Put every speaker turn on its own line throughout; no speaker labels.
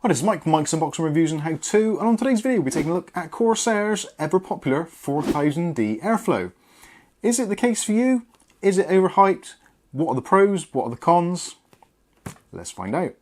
Hi, this is Mike from Mike's Unboxing Reviews and How To, and on today's video we'll be taking a look at Corsair's ever popular 4000d Airflow. Is it the case for you? Is it overhyped? What are the pros? What are the cons? Let's find out.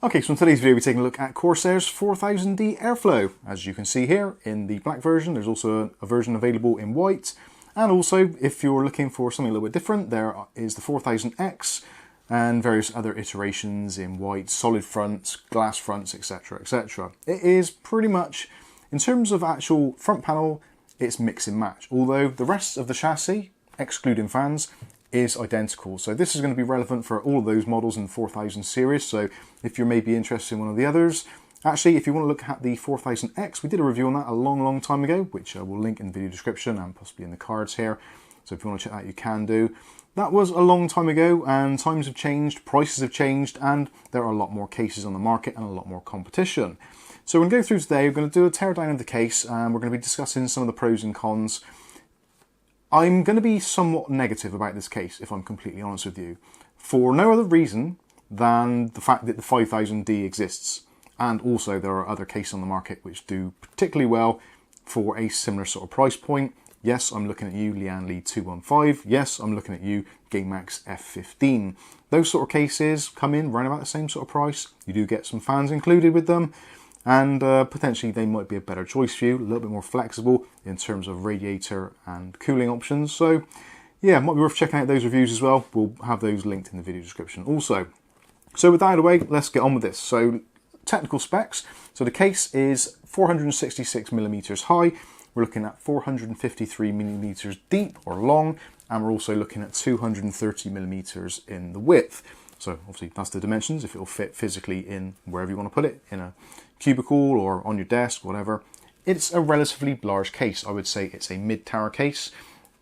Okay, so in today's video we're taking a look at Corsair's 4000d Airflow. As you can see here in the black version, there's also a version available in white. And also, if you're looking for something a little bit different, there is the 4000X and various other iterations in white, solid fronts, glass fronts, etc, etc. It is pretty much, in terms of actual front panel, it's mix and match. Although the rest of the chassis, excluding fans, is identical. So this is going to be relevant for all of those models in the 4000 series. So if you're maybe interested in one of the others, actually if you want to look at the 4000X, we did a review on that a long time ago, which I will link in the video description and possibly in the cards here. So if you want to check that, you can do. That was a long time ago and times have changed, prices have changed, and there are a lot more cases on the market and a lot more competition. So we're going to go through today, we're going to do a teardown of the case and we're going to be discussing some of the pros and cons. I'm going to be somewhat negative about this case, if I'm completely honest with you, for no other reason than the fact that the 5000D exists. And also there are other cases on the market which do particularly well for a similar sort of price point. Yes, I'm looking at you, Lian Li 215. Yes, I'm looking at you, GameMax F15. Those sort of cases come in around about the same sort of price. You do get some fans included with them. And potentially they might be a better choice for you, a little bit more flexible in terms of radiator and cooling options. So yeah, might be worth checking out those reviews as well. We'll have those linked in the video description also. So with that out of the way, let's get on with this. So technical specs. So the case is 466 millimeters high. We're looking at 453 millimeters deep or long, and we're also looking at 230 millimeters in the width. So obviously that's the dimensions, if it will fit physically in wherever you want to put it, in a cubicle or on your desk, whatever. It's a relatively large case. I would say it's a mid-tower case.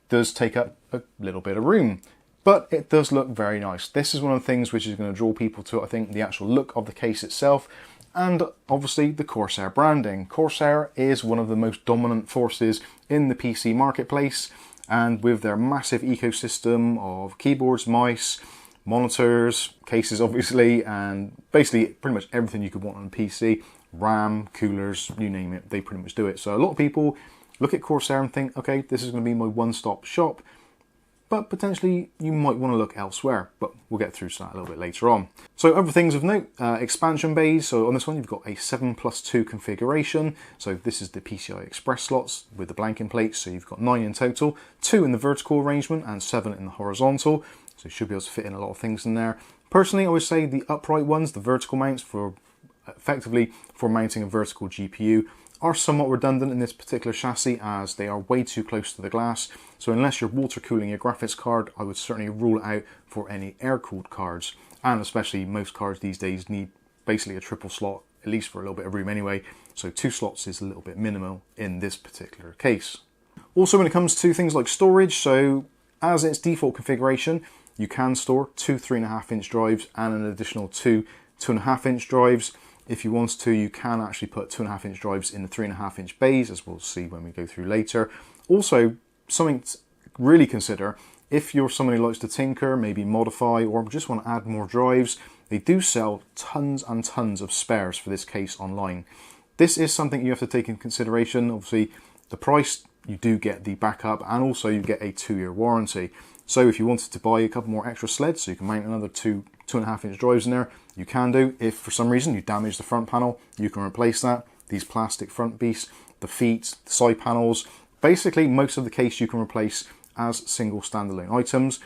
Does take up a little bit of room, but it does look very nice. This is one of the things which is going to draw people to, I think, the actual look of the case itself, and obviously the Corsair branding. Corsair is one of the most dominant forces in the PC marketplace, and with their massive ecosystem of keyboards, mice, monitors, cases obviously, and basically pretty much everything you could want on a PC, RAM, coolers, you name it, they pretty much do it. So a lot of people look at Corsair and think, okay, this is going to be my one-stop shop, but potentially you might want to look elsewhere, but we'll get through to that a little bit later on. So other things of note, expansion bays. So on this one you've got a 7+2 configuration. So this is the PCI Express slots with the blanking plates, so you've got 9 in total, 2 in the vertical arrangement and 7 in the horizontal. So you should be able to fit in a lot of things in there. Personally, I would say the upright ones, the vertical mounts for effectively for mounting a vertical GPU, are somewhat redundant in this particular chassis as they are way too close to the glass. So unless you're water cooling your graphics card, I would certainly rule it out for any air-cooled cards. And especially most cards these days need basically a triple slot, at least for a little bit of room anyway. So 2 slots is a little bit minimal in this particular case. Also when it comes to things like storage, so as its default configuration, you can store 2 3.5-inch drives and an additional 2 2.5-inch drives. If you want to, you can actually put 2.5-inch drives in the 3.5-inch bays, as we'll see when we go through later. Also, something to really consider, if you're somebody who likes to tinker, maybe modify, or just want to add more drives, they do sell tons and tons of spares for this case online. This is something you have to take in consideration. Obviously, the price, you do get the backup, and also you get a 2-year warranty. So if you wanted to buy a couple more extra sleds, so you can mount another 2.5-inch drives in there, you can do. If for some reason you damage the front panel, you can replace that. These plastic front beasts, the feet, the side panels, basically most of the case you can replace as single standalone items.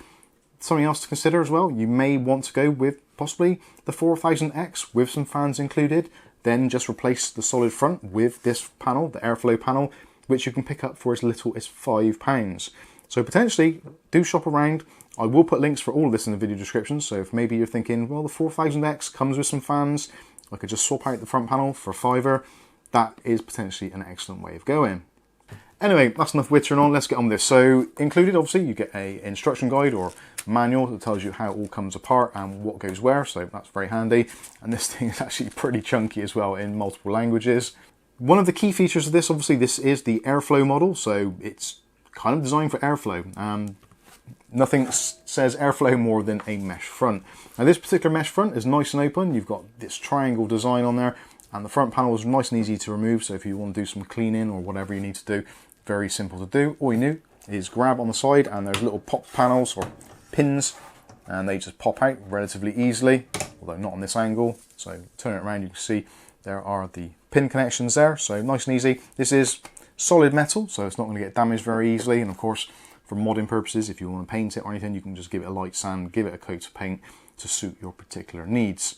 Something else to consider as well, you may want to go with possibly the 4000X with some fans included, then just replace the solid front with this panel, the airflow panel, which you can pick up for as little as £5. So potentially do shop around. I will put links for all of this in the video description, so if maybe you're thinking, well, the 4000X comes with some fans, I could just swap out the front panel for £5, that is potentially an excellent way of going. Anyway, that's enough wittering on, let's get on with this. So included, obviously, you get a instruction guide or manual that tells you how it all comes apart and what goes where, so that's very handy. And this thing is actually pretty chunky as well in multiple languages. One of the key features of this, obviously, this is the airflow model, so it's kind of designed for airflow. Nothing says airflow more than a mesh front. Now this particular mesh front is nice and open. You've got this triangle design on there, and the front panel is nice and easy to remove. So if you want to do some cleaning or whatever you need to do, very simple to do. All you do is grab on the side, and there's little pop panels or pins, and they just pop out relatively easily, although not on this angle. So turn it around, you can see there are the pin connections there. So nice and easy. This is solid metal, so it's not going to get damaged very easily. And of course, for modding purposes, if you want to paint it or anything, you can just give it a light sand, give it a coat of paint to suit your particular needs.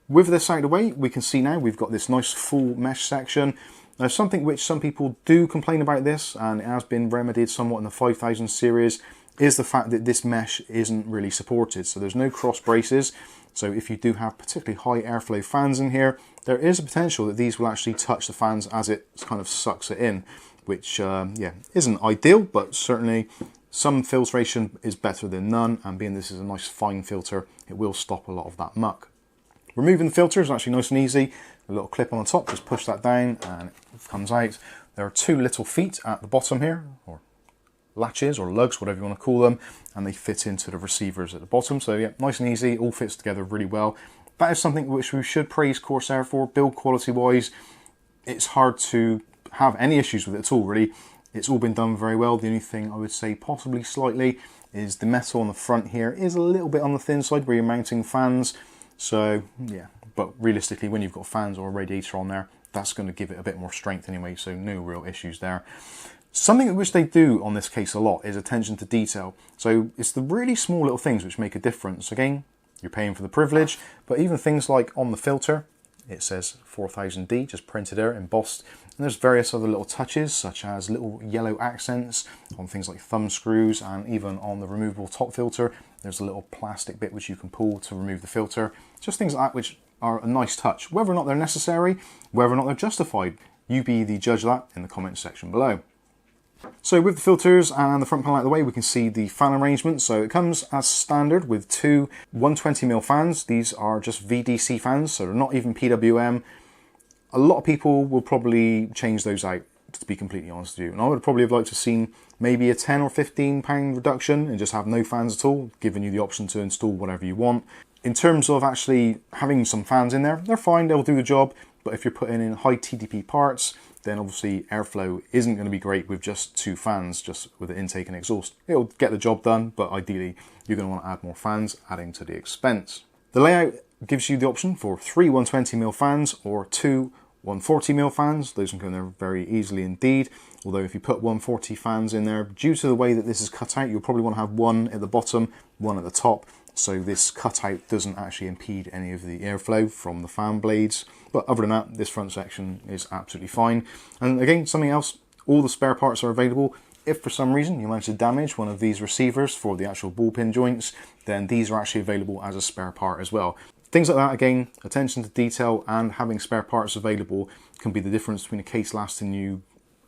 With this out of the way, we can see now we've got this nice full mesh section. Now, something which some people do complain about this, and it has been remedied somewhat in the 5000 series, is the fact that this mesh isn't really supported. So there's no cross braces. So if you do have particularly high airflow fans in here, there is a potential that these will actually touch the fans as it kind of sucks it in, which yeah, isn't ideal, but certainly some filtration is better than none, and being this is a nice fine filter, it will stop a lot of that muck. Removing the filter is actually nice and easy. A little clip on the top, just push that down and it comes out. There are two little feet at the bottom here, or latches or lugs, whatever you want to call them, and they fit into the receivers at the bottom. So yeah, nice and easy, all fits together really well. That is something which we should praise Corsair for. Build quality wise, it's hard to have any issues with it at all, really. It's all been done very well. The only thing I would say possibly slightly is the metal on the front here is a little bit on the thin side where you're mounting fans. So yeah, but realistically, when you've got fans or a radiator on there, that's going to give it a bit more strength anyway, so no real issues there. Something which they do on this case a lot is attention to detail. So it's the really small little things which make a difference. Again, you're paying for the privilege, but even things like on the filter, it says 4000D, just printed there, embossed. And there's various other little touches, such as little yellow accents on things like thumb screws, and even on the removable top filter, there's a little plastic bit which you can pull to remove the filter. Just things like that which are a nice touch. Whether or not they're necessary, whether or not they're justified, you be the judge of that in the comments section below. So with the filters and the front panel out of the way, we can see the fan arrangement. So it comes as standard with two 120mm fans. These are just VDC fans, so they're not even PWM. A lot of people will probably change those out, to be completely honest with you. And I would probably have liked to have seen maybe a £10 or £15 reduction and just have no fans at all, giving you the option to install whatever you want. In terms of actually having some fans in there, they're fine, they'll do the job. But if you're putting in high TDP parts, then obviously airflow isn't going to be great with just two fans, just with the intake and exhaust. It'll get the job done, but ideally you're going to want to add more fans, adding to the expense. The layout gives you the option for 3 120mm fans or 2 140mm fans. Those can go in there very easily indeed. Although if you put 140 fans in there, due to the way that this is cut out, you'll probably want to have one at the bottom, one at the top. So this cutout doesn't actually impede any of the airflow from the fan blades. But other than that, this front section is absolutely fine. And again, something else, all the spare parts are available. If for some reason you manage to damage one of these receivers for the actual ball pin joints, then these are actually available as a spare part as well. Things like that, again, attention to detail and having spare parts available can be the difference between a case lasting you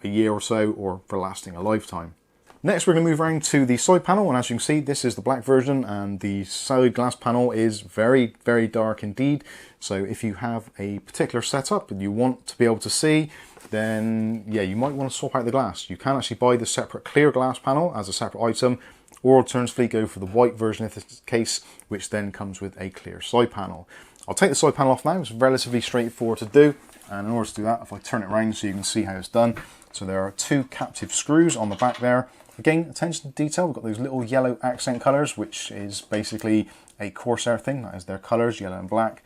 a year or so or for lasting a lifetime. Next, we're going to move around to the side panel, and as you can see, this is the black version, and the side glass panel is very, very dark indeed. So if you have a particular setup and you want to be able to see, then yeah, you might want to swap out the glass. You can actually buy the separate clear glass panel as a separate item, or alternatively go for the white version of this case, which then comes with a clear side panel. I'll take the side panel off now. It's relatively straightforward to do, and in order to do that, if I turn it around so you can see how it's done. So there are two captive screws on the back there. Again, attention to detail, we've got those little yellow accent colours, which is basically a Corsair thing. That is their colours, yellow and black.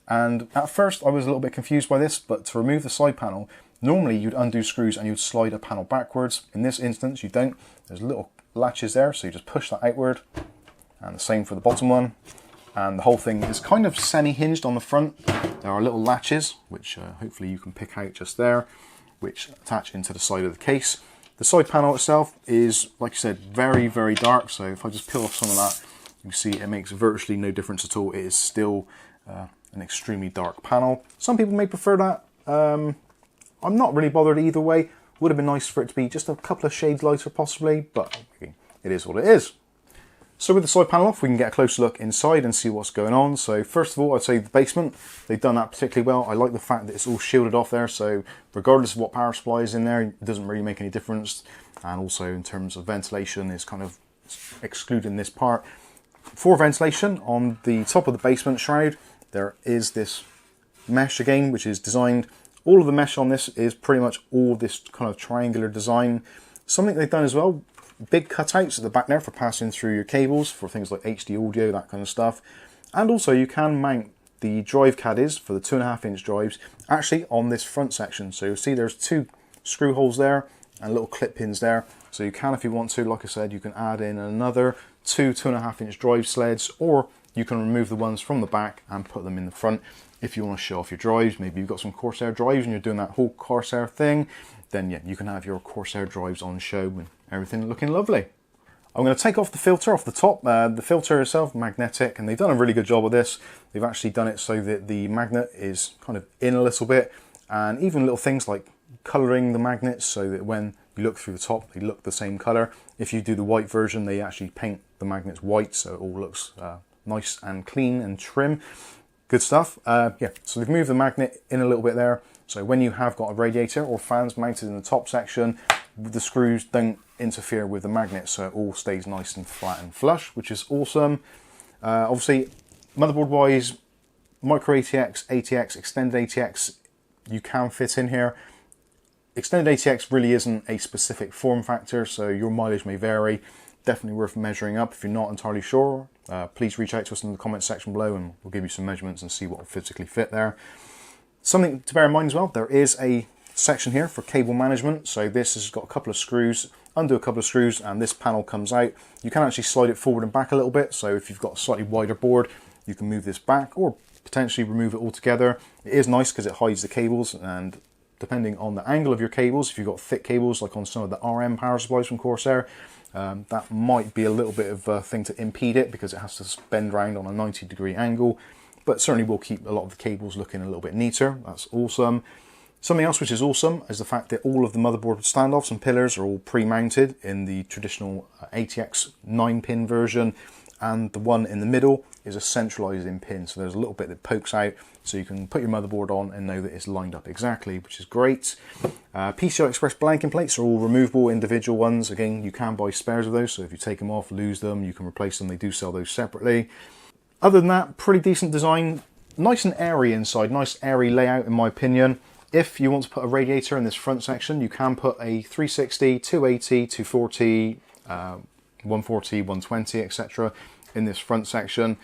And at first I was a little bit confused by this, but to remove the side panel, normally you'd undo screws and you'd slide a panel backwards. In this instance, you don't. There's little latches there, so you just push that outward. And the same for the bottom one. And the whole thing is kind of semi-hinged on the front. There are little latches, which hopefully you can pick out just there, which attach into the side of the case. The side panel itself is, like I said, very, very dark. So if I just peel off some of that, you can see it makes virtually no difference at all. It is still an extremely dark panel. Some people may prefer that. I'm not really bothered either way. Would have been nice for it to be just a couple of shades lighter possibly, but it is what it is. So with the side panel off, we can get a closer look inside and see what's going on. So first of all, I'd say the basement, they've done that particularly well. I like the fact that it's all shielded off there, so regardless of what power supply is in there, it doesn't really make any difference. And also in terms of ventilation, it's kind of excluding this part. For ventilation, on the top of the basement shroud, there is this mesh again, which is designed, all of the mesh on this is pretty much all this kind of triangular design. Something they've done as well, big cutouts at the back there for passing through your cables for things like HD audio, that kind of stuff. And also you can mount the drive caddies for the 2.5-inch drives actually on this front section. So you'll see there's 2 screw holes there and little clip pins there. So you can, if you want to, like I said, you can add in another 2 2.5-inch drive sleds, or you can remove the ones from the back and put them in the front if you want to show off your drives. Maybe you've got some Corsair drives and you're doing that whole Corsair thing, then yeah, you can have your Corsair drives on show and everything looking lovely. I'm going to take off the filter off the top. The filter itself, magnetic, and they've done a really good job with this. They've actually done it so that the magnet is kind of in a little bit, and even little things like colouring the magnets so that when you look through the top, they look the same colour. If you do the white version, they actually paint the magnets white so it all looks nice and clean and trim. Good stuff. Yeah, so they've moved the magnet in a little bit there. So when you have got a radiator or fans mounted in the top section, the screws don't interfere with the magnet, so it all stays nice and flat and flush, which is awesome. Obviously, motherboard wise, micro ATX, ATX, extended ATX, you can fit in here. Extended ATX really isn't a specific form factor, so your mileage may vary. Definitely worth measuring up. If you're not entirely sure, please reach out to us in the comments section below and we'll give you some measurements and see what will physically fit there. Something to bear in mind as well, there is a section here for cable management. So this has got a couple of screws, undo a couple of screws, and this panel comes out. You can actually slide it forward and back a little bit. So if you've got a slightly wider board, you can move this back or potentially remove it altogether. It is nice because it hides the cables, and depending on the angle of your cables, if you've got thick cables like on some of the RM power supplies from Corsair, that might be a little bit of a thing to impede it because it has to bend round on a 90-degree angle, but certainly will keep a lot of the cables looking a little bit neater. That's awesome. Something else which is awesome is the fact that all of the motherboard standoffs and pillars are all pre-mounted in the traditional ATX 9-pin version, and the one in the middle is a centralized in pin, so there's a little bit that pokes out so you can put your motherboard on and know that it's lined up exactly, which is great. PCI Express blanking plates are all removable individual ones. Again, you can buy spares of those, so if you take them off, lose them, you can replace them. They do sell those separately. Other than that, pretty decent design, nice and airy inside, nice airy layout in my opinion. If you want to put a radiator in this front section, you can put a 360, 280, 240, 140, 120, etc. in this front section.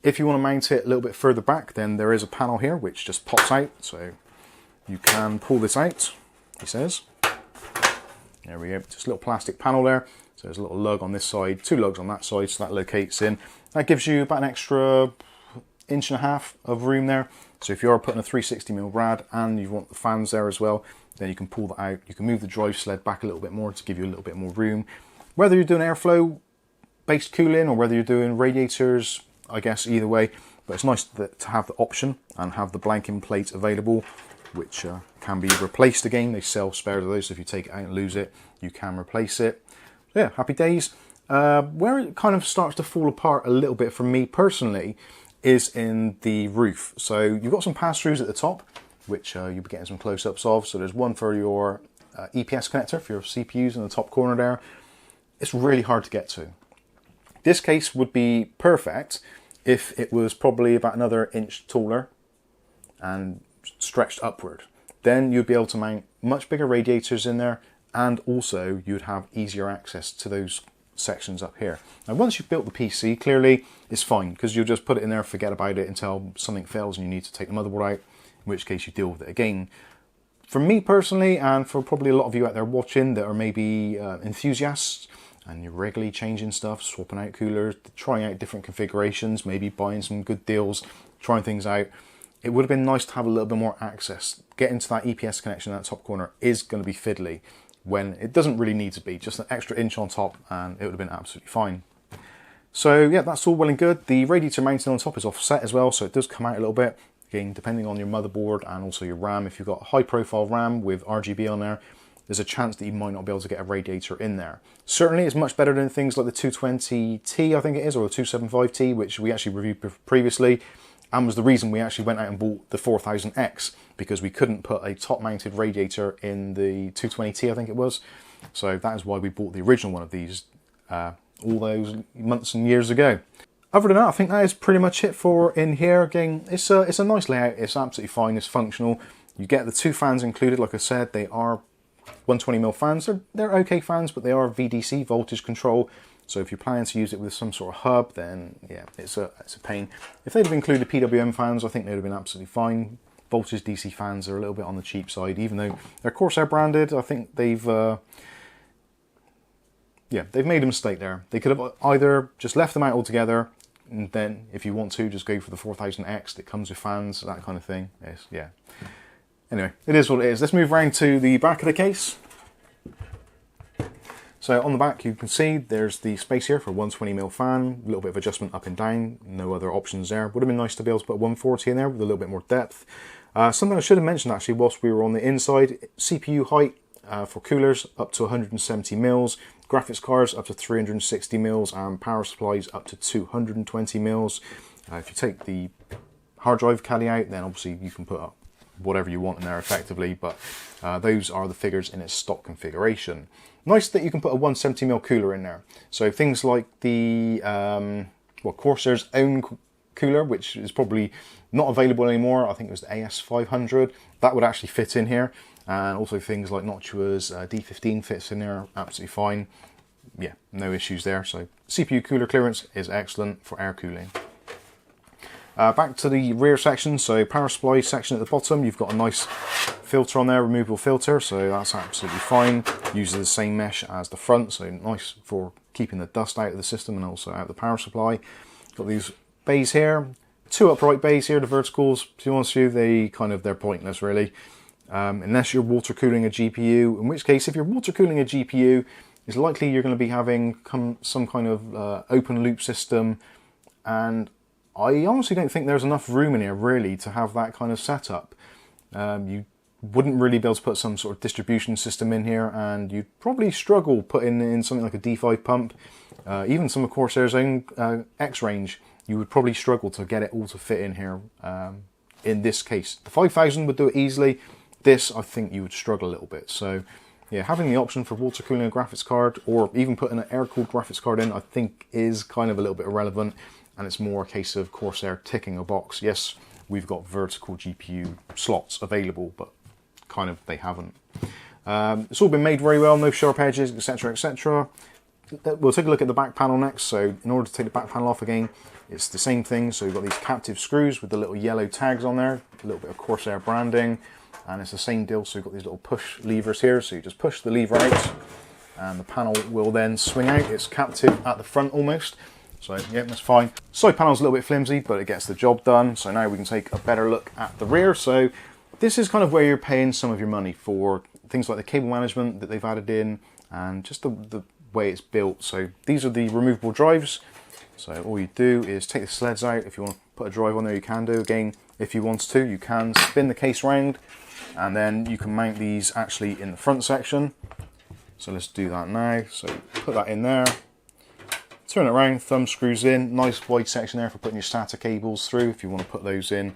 If you want to mount it a little bit further back, then there is a panel here which just pops out, so you can pull this out, he says. There we go, just a little plastic panel there. So there's a little lug on this side, 2 lugs on that side, so that locates in. That gives you about an extra 1.5 inches of room there. So if you are putting a 360mm rad and you want the fans there as well, then you can pull that out. You can move the drive sled back a little bit more to give you a little bit more room. Whether you're doing airflow based cooling or whether you're doing radiators, I guess either way, but it's nice to have the option and have the blanking plate available, which can be replaced again. They sell spares of those, so if you take it out and lose it, you can replace it. Yeah, happy days. Where it kind of starts to fall apart a little bit for me personally is in the roof. So you've got some pass-throughs at the top, which you'll be getting some close-ups of. So there's one for your EPS connector for your CPUs in the top corner there. It's really hard to get to. This case would be perfect if it was probably about another inch taller and stretched upward. Then you'd be able to mount much bigger radiators in there, and also you'd have easier access to those sections up here. Now once you've built the PC, clearly it's fine because you'll just put it in there, forget about it until something fails and you need to take the motherboard out, in which case you deal with it again. For me personally, and for probably a lot of you out there watching that are maybe enthusiasts and you're regularly changing stuff, swapping out coolers, trying out different configurations, maybe buying some good deals, trying things out, it would have been nice to have a little bit more access. Getting to that EPS connection in that top corner is going to be fiddly when it doesn't really need to be. Just an extra inch on top and it would have been absolutely fine. So yeah, that's all well and good. The radiator mounting on top is offset as well, so it does come out a little bit. Again, depending on your motherboard and also your RAM. If you've got a high profile RAM with RGB on there, there's a chance that you might not be able to get a radiator in there. Certainly it's much better than things like the 220T, I think it is, or the 275T, which we actually reviewed previously, and was the reason we actually went out and bought the 4000X, because we couldn't put a top-mounted radiator in the 220T, I think it was. So that is why we bought the original one of these all those months and years ago. Other than that, I think that is pretty much it for in here. Again, it's a nice layout, it's absolutely fine, it's functional. You get the two fans included, like I said, they are 120mm fans. They're okay fans, but they are VDC, voltage control. So if you're planning to use it with some sort of hub, then yeah, it's a pain. If they'd have included PWM fans, I think they'd have been absolutely fine. Voltage DC fans are a little bit on the cheap side, even though they're Corsair branded. I think they've made a mistake there. They could have either just left them out altogether, and then if you want to, just go for the 4000X that comes with fans, that kind of thing. Yeah. Anyway, it is what it is. Let's move around to the back of the case. So on the back you can see there's the space here for a 120mm fan, a little bit of adjustment up and down, no other options there. Would have been nice to be able to put a 140 in there with a little bit more depth. Something I should have mentioned actually whilst we were on the inside, CPU height for coolers up to 170mm, graphics cards up to 360mm, and power supplies up to 220mm. If you take the hard drive caddy out, then obviously you can put up whatever you want in there effectively, but those are the figures in its stock configuration. Nice that you can put a 170mm cooler in there. So things like the Corsair's own cooler, which is probably not available anymore, I think it was the AS500, that would actually fit in here. And also things like Noctua's D15 fits in there absolutely fine. Yeah, no issues there. So CPU cooler clearance is excellent for air cooling. Back to the rear section, so power supply section at the bottom, you've got a nice filter on there, removable filter, so that's absolutely fine. Uses the same mesh as the front, so nice for keeping the dust out of the system and also out of the power supply. Got these bays here, two upright bays here, the verticals, to be honest with you, they're pointless really. Unless you're water cooling a GPU, in which case if you're water cooling a GPU, it's likely you're going to be having some kind of open loop system, and I honestly don't think there's enough room in here really to have that kind of setup. You wouldn't really be able to put some sort of distribution system in here, and you'd probably struggle putting in something like a D5 pump. Even some of Corsair's own X range, you would probably struggle to get it all to fit in here in this case. The 5000 would do it easily. This, I think you would struggle a little bit. So yeah, having the option for water cooling a graphics card, or even putting an air-cooled graphics card in, I think is kind of a little bit irrelevant. And it's more a case of Corsair ticking a box. Yes, we've got vertical GPU slots available, but kind of they haven't. It's all been made very well, no sharp edges, etc, etc. We'll take a look at the back panel next. So in order to take the back panel off again, it's the same thing. So you've got these captive screws with the little yellow tags on there, a little bit of Corsair branding, and it's the same deal. So you've got these little push levers here. So you just push the lever out and the panel will then swing out. It's captive at the front almost. So yeah, that's fine. Side panel's a little bit flimsy, but it gets the job done. So now we can take a better look at the rear. So this is kind of where you're paying some of your money for things like the cable management that they've added in, and just the way it's built. So these are the removable drives. So all you do is take the sleds out. If you want to put a drive on there, you can do. Again, if you want to, you can spin the case round, and then you can mount these actually in the front section. So let's do that now. So put that in there. Turn it around, thumb screws in, nice wide section there for putting your SATA cables through if you want to put those in.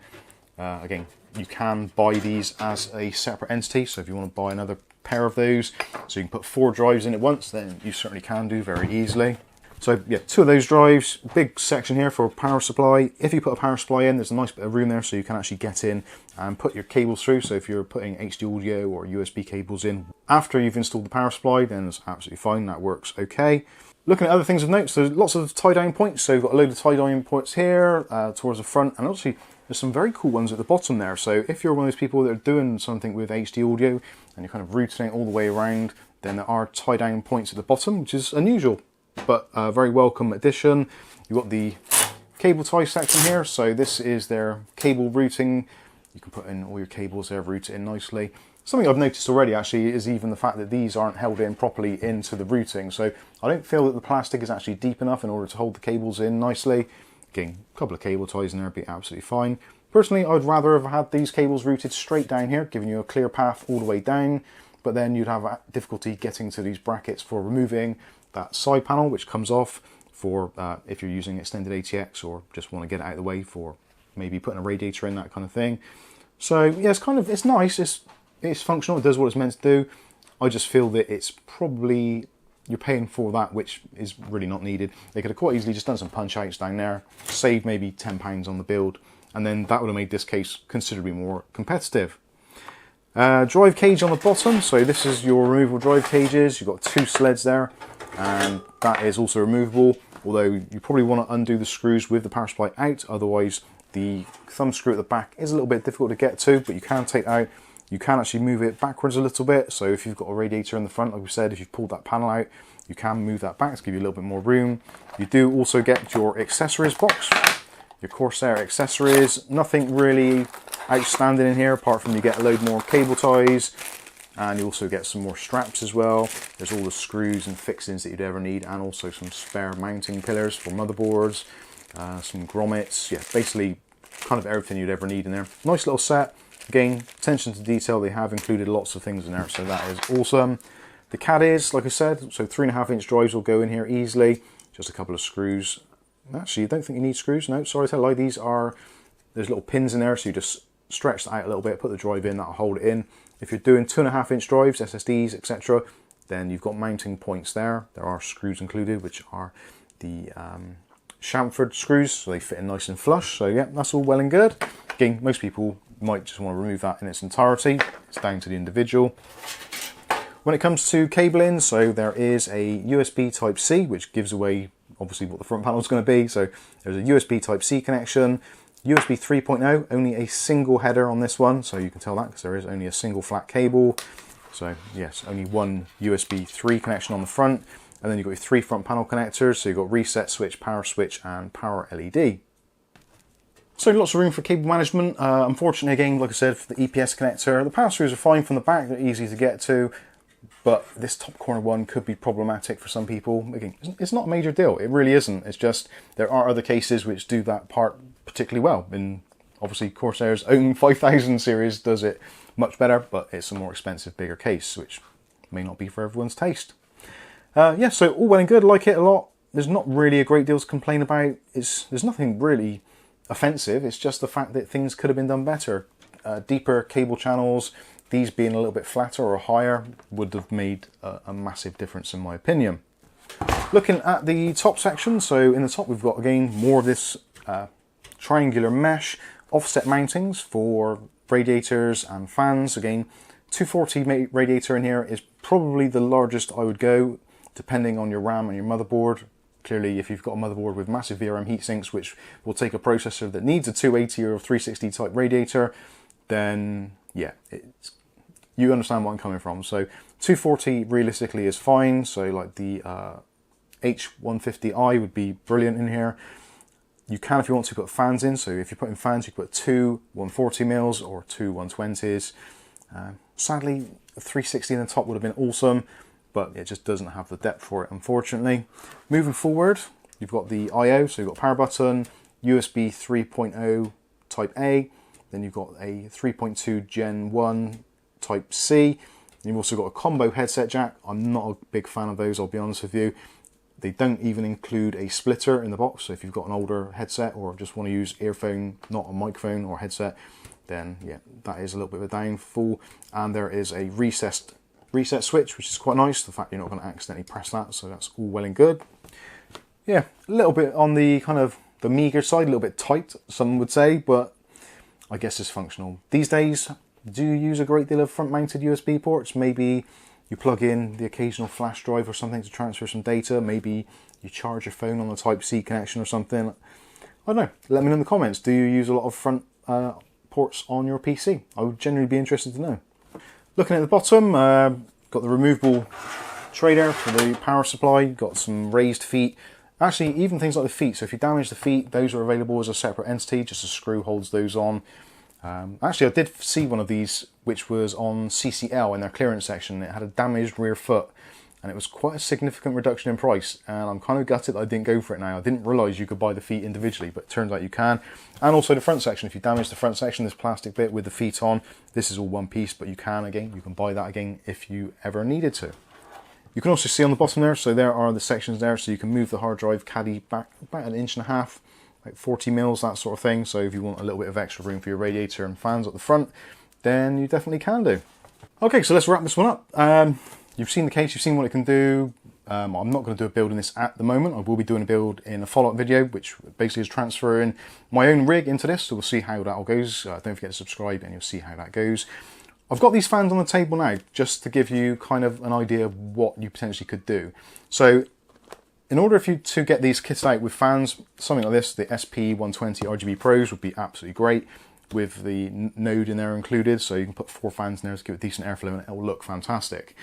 Again, you can buy these as a separate entity, so if you want to buy another pair of those, so you can put 4 drives in at once, then you certainly can do very easily. So yeah, 2 of those drives, big section here for power supply. If you put a power supply in, there's a nice bit of room there so you can actually get in and put your cables through. So if you're putting HD audio or USB cables in after you've installed the power supply, then that's absolutely fine, that works okay. Looking at other things of note, so lots of tie-down points. So you've got a load of tie-down points here towards the front, and obviously there's some very cool ones at the bottom there. So if you're one of those people that are doing something with HD audio and you're kind of routing it all the way around, then there are tie-down points at the bottom, which is unusual, but a very welcome addition. You've got the cable tie section here. So this is their cable routing. You can put in all your cables there, route it in nicely. Something I've noticed already actually is even the fact that these aren't held in properly into the routing. So I don't feel that the plastic is actually deep enough in order to hold the cables in nicely. Again, a couple of cable ties in there would be absolutely fine. Personally, I'd rather have had these cables routed straight down here, giving you a clear path all the way down. but then you'd have difficulty getting to these brackets for removing that side panel, which comes off for if you're using extended ATX or just want to get it out of the way for maybe putting a radiator in, that kind of thing. So yeah, it's nice, it's functional, it does what it's meant to do. I just feel that it's probably, you're paying for that, which is really not needed. They could have quite easily just done some punch outs down there, saved maybe £10 on the build, and then that would have made this case considerably more competitive. Drive cage on the bottom, so this is your removable drive cages. You've got 2 sleds there, and that is also removable, although you probably want to undo the screws with the power supply out, otherwise the thumb screw at the back is a little bit difficult to get to, but you can take out. You can actually move it backwards a little bit, so if you've got a radiator in the front, like we said, if you've pulled that panel out, you can move that back to give you a little bit more room. You do also get your accessories box, your Corsair accessories. Nothing really outstanding in here, apart from you get a load more cable ties, and you also get some more straps as well. There's all the screws and fixings that you'd ever need, and also some spare mounting pillars for motherboards, some grommets, yeah, basically kind of everything you'd ever need in there. Nice little set. Again, attention to detail, they have included lots of things in there, so that is awesome. The CAD is, like I said, so 3.5-inch drives will go in here easily. Just a couple of screws. Actually, I don't think you need screws. No, sorry to tell a lie. These are, there's little pins in there, so you just stretch that out a little bit, put the drive in, that'll hold it in. If you're doing 2.5-inch drives, SSDs, etc., then you've got mounting points there. There are screws included, which are the chamfered screws, so they fit in nice and flush. So yeah, that's all well and good. Again, most people might just want to remove that in its entirety. It's down to the individual. When it comes to cabling, so there is a USB Type-C, which gives away obviously what the front panel is going to be. So there's a USB Type-C connection, USB 3.0, only a single header on this one, so you can tell that because there is only a single flat cable. So yes, only one USB 3 connection on the front, and then you've got your 3 front panel connectors, so you've got reset switch, and power LED. So lots of room for cable management. Unfortunately, again, like I said, for the EPS connector, the power screws are fine from the back, they're easy to get to, but this top corner one could be problematic for some people. Again, it's not a major deal, it really isn't. It's just, there are other cases which do that part particularly well, and obviously Corsair's own 5000 series does it much better, but it's a more expensive, bigger case, which may not be for everyone's taste. Yeah, so all well and good, like it a lot. There's not really a great deal to complain about. There's nothing really offensive, it's just the fact that things could have been done better. Deeper cable channels, these being a little bit flatter or higher, would have made a massive difference in my opinion. Looking at the top section, so in the top we've got again more of this triangular mesh, offset mountings for radiators and fans. Again, 240 radiator in here is probably the largest I would go, depending on your RAM and your motherboard. Clearly, if you've got a motherboard with massive VRM heatsinks, which will take a processor that needs a 280 or 360 type radiator, then yeah, you understand what I'm coming from. So 240 realistically is fine. So like the H150i would be brilliant in here. You can, if you want to, put fans in. So if you're putting fans, you can put 2 140mm or 2 120s. Sadly, a 360 in the top would have been awesome, but it just doesn't have the depth for it, unfortunately. Moving forward, you've got the I/O, so you've got power button, USB 3.0 Type A, then you've got a 3.2 Gen 1 Type C, and you've also got a combo headset jack. I'm not a big fan of those, I'll be honest with you. They don't even include a splitter in the box, so if you've got an older headset or just want to use earphone, not a microphone or headset, then yeah, that is a little bit of a downfall. And there is a reset switch, which is quite nice, the fact you're not going to accidentally press that, so that's all well and good. Yeah, a little bit on the kind of the meager side, a little bit tight, some would say, but I guess it's functional. These days, do you use a great deal of front-mounted USB ports? Maybe you plug in the occasional flash drive or something to transfer some data, maybe you charge your phone on the Type-C connection or something. I don't know, let me know in the comments, do you use a lot of front ports on your PC? I would genuinely be interested to know. Looking at the bottom, got the removable tray there for the power supply, got some raised feet. Actually, even things like the feet, so if you damage the feet, those are available as a separate entity, just a screw holds those on. Actually, I did see one of these which was on CCL in their clearance section. It had a damaged rear foot, and it was quite a significant reduction in price, and I'm kind of gutted that I didn't go for it now. I didn't realise you could buy the feet individually, but it turns out you can. And also the front section, if you damage the front section, this plastic bit with the feet on, this is all one piece, but you can buy that again if you ever needed to. You can also see on the bottom there, so there are the sections there, so you can move the hard drive caddy back about 1.5 inches, like 40 mils, that sort of thing. So if you want a little bit of extra room for your radiator and fans at the front, then you definitely can do. Okay, so let's wrap this one up. You've seen the case, you've seen what it can do. I'm not going to do a build in this at the moment. I will be doing a build in a follow-up video, which basically is transferring my own rig into this, so we'll see how that all goes. Don't forget to subscribe and you'll see how that goes. I've got these fans on the table now, just to give you kind of an idea of what you potentially could do. So, in order for you to get these kitted out with fans, something like this, the SP120 RGB Pros would be absolutely great, with the node in there included, so you can put 4 fans in there to give it decent airflow and it will look fantastic.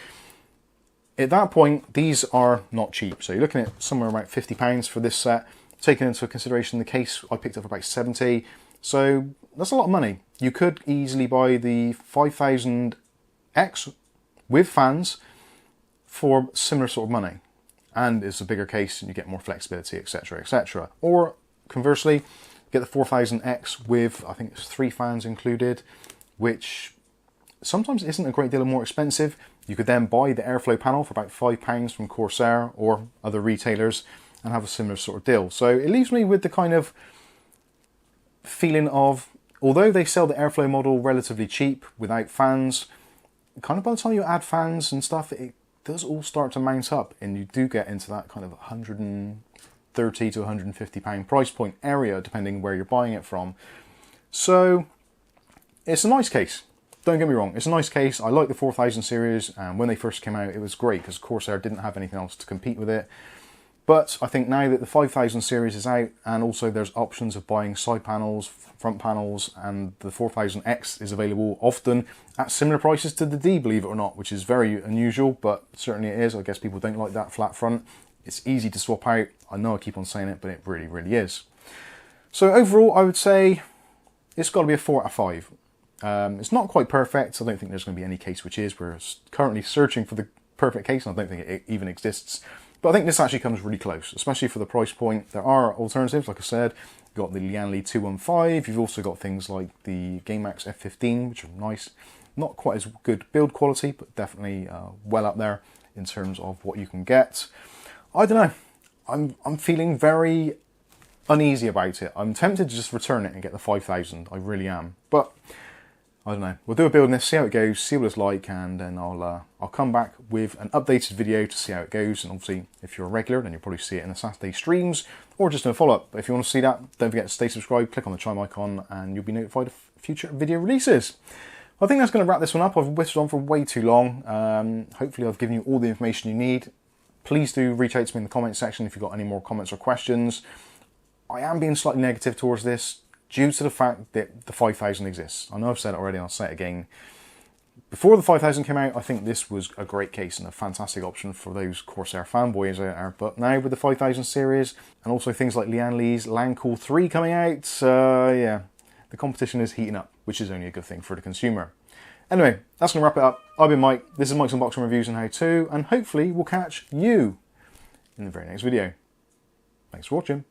At that point, these are not cheap, so you're looking at somewhere around £50 for this set. Taking into consideration the case, I picked up about 70, so that's a lot of money. You could easily buy the 5000X with fans for similar sort of money, and it's a bigger case and you get more flexibility, etc, etc. Or conversely, get the 4000X with, I think it's 3 fans included, which sometimes isn't a great deal more expensive. You could then buy the airflow panel for about £5 from Corsair or other retailers and have a similar sort of deal. So it leaves me with the kind of feeling of, although they sell the airflow model relatively cheap without fans, kind of by the time you add fans and stuff, it does all start to mount up and you do get into that kind of £130 to £150 price point area, depending where you're buying it from. So it's a nice case. Don't get me wrong, it's a nice case. I like the 4000 series, and when they first came out it was great because Corsair didn't have anything else to compete with it. But I think now that the 5000 series is out, and also there's options of buying side panels, front panels, and the 4000X is available often at similar prices to the D, believe it or not, which is very unusual, but certainly it is. I guess people don't like that flat front. It's easy to swap out. I know I keep on saying it, but it really, really is. So overall, I would say it's got to be a 4 out of 5. It's not quite perfect. I don't think there's going to be any case which is. We're currently searching for the perfect case, and I don't think it even exists. But I think this actually comes really close, especially for the price point. There are alternatives, like I said. You've got the Lianli 215. You've also got things like the GameMax F15, which are nice. Not quite as good build quality, but definitely well up there in terms of what you can get. I don't know. I'm feeling very uneasy about it. I'm tempted to just return it and get the 5000. I really am. But I don't know. We'll do a build on this, see how it goes, see what it's like, and then I'll come back with an updated video to see how it goes. And obviously, if you're a regular, then you'll probably see it in the Saturday streams or just in a follow-up. But if you want to see that, don't forget to stay subscribed, click on the chime icon, and you'll be notified of future video releases. I think that's going to wrap this one up. I've whistled on for way too long. Hopefully, I've given you all the information you need. Please do reach out to me in the comment section if you've got any more comments or questions. I am being slightly negative towards this, due to the fact that the 5000 exists. I know I've said it already, I'll say it again. Before the 5000 came out, I think this was a great case and a fantastic option for those Corsair fanboys out there. But now with the 5000 series, and also things like Lianli's Landcool 3 coming out, yeah, the competition is heating up, which is only a good thing for the consumer. Anyway, that's going to wrap it up. I've been Mike, this is Mike's Unboxing Reviews and How To, and hopefully we'll catch you in the very next video. Thanks for watching.